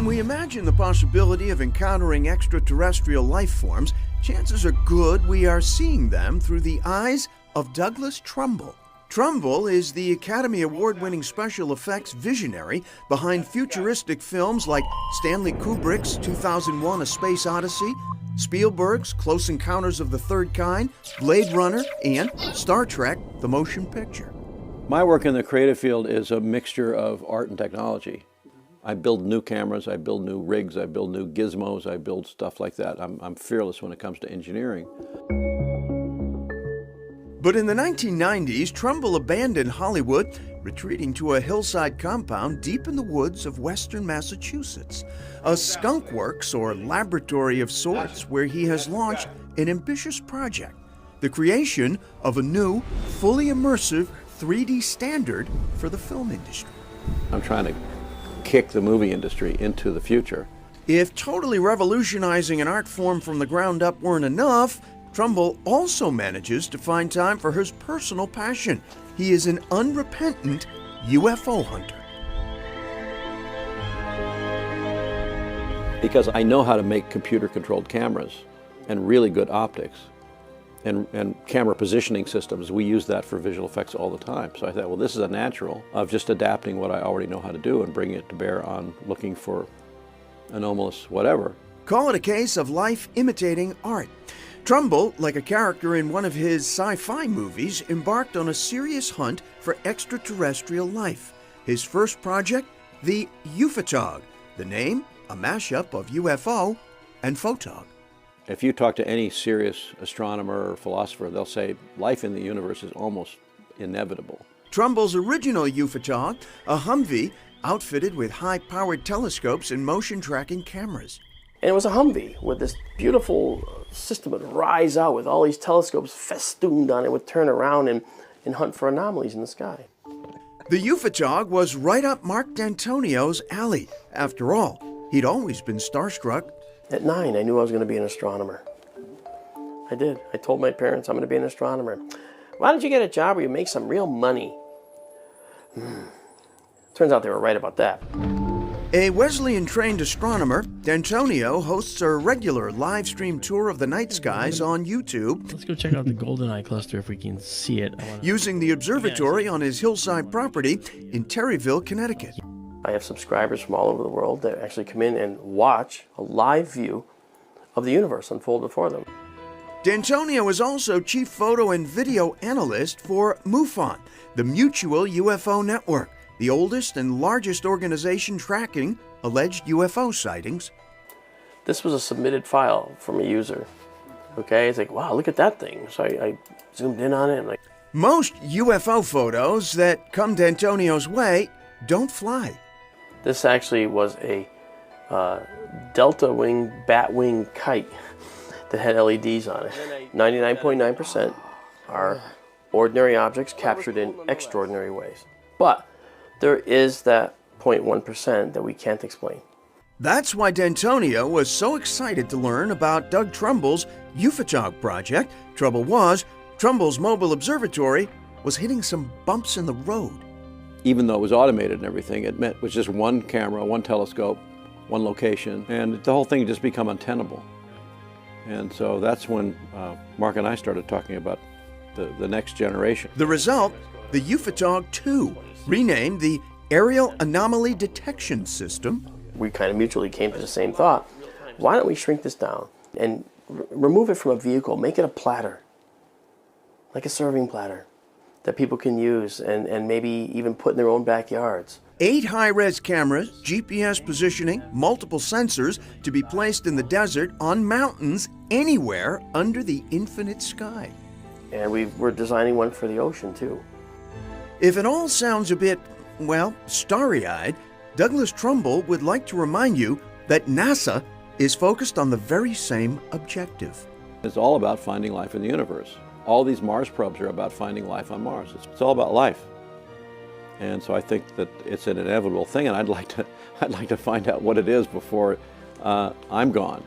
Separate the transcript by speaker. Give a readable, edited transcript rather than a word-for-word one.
Speaker 1: When we imagine the possibility of encountering extraterrestrial life forms, chances are good we are seeing them through the eyes of Douglas Trumbull. Trumbull is the Academy Award-winning special effects visionary behind futuristic films like Stanley Kubrick's 2001: A Space Odyssey, Spielberg's Close Encounters of the Third Kind, Blade Runner, and Star Trek: The Motion Picture.
Speaker 2: My work in the creative field is a mixture of art and technology. I build new cameras, I build new rigs, I build new gizmos, I build stuff like that. I'm fearless when it comes to engineering.
Speaker 1: But in the 1990s, Trumbull abandoned Hollywood, retreating to a hillside compound deep in the woods of western Massachusetts, a skunk works or laboratory of sorts where he has launched an ambitious project, the creation of a new, fully immersive 3D standard for the film industry.
Speaker 2: I'm trying to kick the movie industry into the future.
Speaker 1: If totally revolutionizing an art form from the ground up weren't enough, Trumbull also manages to find time for his personal passion. He is an unrepentant UFO hunter.
Speaker 2: Because I know how to make computer-controlled cameras and really good optics and camera positioning systems. We use that for visual effects all the time. So I thought, well, this is a natural of just adapting what I already know how to do and bringing it to bear on looking for anomalous whatever.
Speaker 1: Call it a case of life imitating art. Trumbull, like a character in one of his sci-fi movies, embarked on a serious hunt for extraterrestrial life. His first project, the UFO, the name, a mashup of UFO and photog.
Speaker 2: If you talk to any serious astronomer or philosopher, they'll say life in the universe is almost inevitable.
Speaker 1: Trumbull's original UFO, a Humvee outfitted with high-powered telescopes and motion-tracking cameras.
Speaker 3: And it was a Humvee with this beautiful system that would rise out with all these telescopes festooned on it, would turn around and hunt for anomalies in the sky.
Speaker 1: The UFO was right up Mark D'Antonio's alley. After all, he'd always been starstruck.
Speaker 3: At 9, I knew I was going to be an astronomer. I did. I told my parents I'm going to be an astronomer. Why don't you get a job where you make some real money? Turns out they were right about that.
Speaker 1: A Wesleyan-trained astronomer, D'Antonio hosts a regular live stream tour of the night skies on YouTube.
Speaker 4: Let's go check out the GoldenEye cluster if we can see it.
Speaker 1: Using the observatory on his hillside property in Terryville, Connecticut.
Speaker 3: I have subscribers from all over the world that actually come in and watch a live view of the universe unfold before them.
Speaker 1: D'Antonio is also chief photo and video analyst for MUFON, the Mutual UFO Network, the oldest and largest organization tracking alleged UFO sightings.
Speaker 3: This was a submitted file from a user. Okay, it's like, wow, look at that thing. So I zoomed in on it and
Speaker 1: Most UFO photos that come D'Antonio's way don't fly.
Speaker 3: This actually was a delta wing, bat wing kite that had LEDs on it. 99.9% are ordinary objects captured in extraordinary ways. But there is that 0.1% that we can't explain.
Speaker 1: That's why D'Antonio was so excited to learn about Doug Trumbull's UFO project. Trouble was, Trumbull's mobile observatory was hitting some bumps in the road.
Speaker 2: Even though it was automated and everything, it was just one camera, one telescope, one location, and the whole thing had just become untenable. And so that's when Mark and I started talking about the next generation.
Speaker 1: The result, the UFO 2, renamed the Aerial Anomaly Detection System.
Speaker 3: We kind of mutually came to the same thought. Why don't we shrink this down and remove it from a vehicle, make it a platter, like a serving platter that people can use and maybe even put in their own backyards.
Speaker 1: 8 high-res cameras, GPS positioning, multiple sensors to be placed in the desert, on mountains, anywhere under the infinite sky.
Speaker 3: And we're designing one for the ocean too.
Speaker 1: If it all sounds a bit, well, starry-eyed, Douglas Trumbull would like to remind you that NASA is focused on the very same objective.
Speaker 2: It's all about finding life in the universe. All these Mars probes are about finding life on Mars. It's all about life. And so I think that it's an inevitable thing, and I'd like to find out what it is before I'm gone.